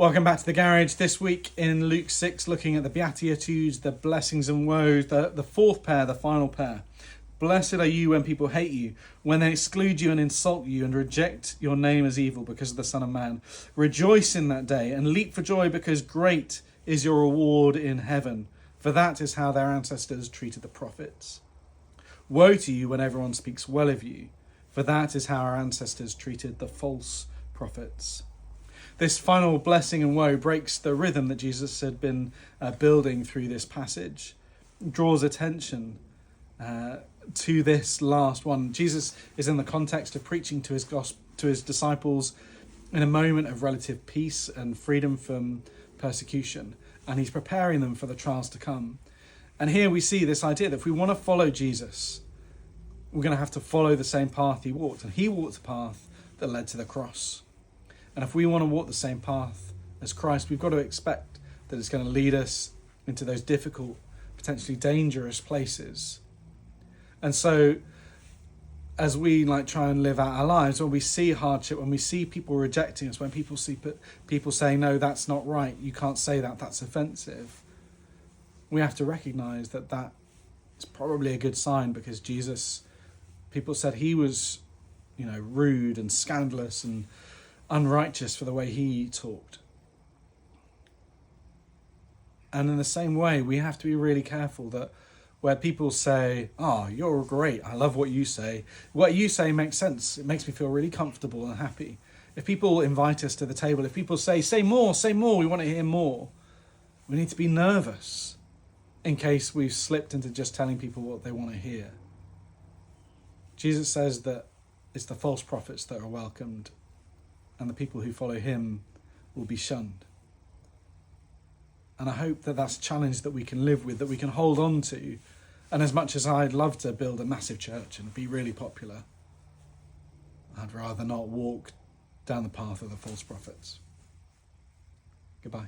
Welcome back to the garage. This week in Luke 6, looking at the Beatitudes, the blessings and woes, the fourth pair, the final pair. Blessed are you when people hate you, when they exclude you and insult you and reject your name as evil because of the Son of Man. Rejoice in that day and leap for joy, because great is your reward in heaven, for that is how their ancestors treated the prophets. Woe to you when everyone speaks well of you, for that is how our ancestors treated the false prophets. This final blessing and woe breaks the rhythm that Jesus had been building through this passage, draws attention to this last one. Jesus is in the context of preaching to his disciples in a moment of relative peace and freedom from persecution, and he's preparing them for the trials to come. And here we see this idea that if we want to follow Jesus, we're going to have to follow the same path he walked, and he walked a path that led to the cross. And if we want to walk the same path as Christ, we've got to expect that it's going to lead us into those difficult, potentially dangerous places. And so as we try and live out our lives, when we see hardship, when we see people rejecting us, when people see people saying, no, that's not right, you can't say that, that's offensive, we have to recognize that that is probably a good sign, because Jesus, people said he was, rude and scandalous and unrighteous for the way he talked. And in the same way, we have to be really careful that where people say, oh, you're great, I love what you say makes sense, it makes me feel really comfortable and happy. If people invite us to the table, if people say more, we want to hear more, we need to be nervous in case we've slipped into just telling people what they want to hear. Jesus says that it's the false prophets that are welcomed, and the people who follow him will be shunned. And I hope that that's a challenge that we can live with, that we can hold on to. And as much as I'd love to build a massive church and be really popular, I'd rather not walk down the path of the false prophets. Goodbye.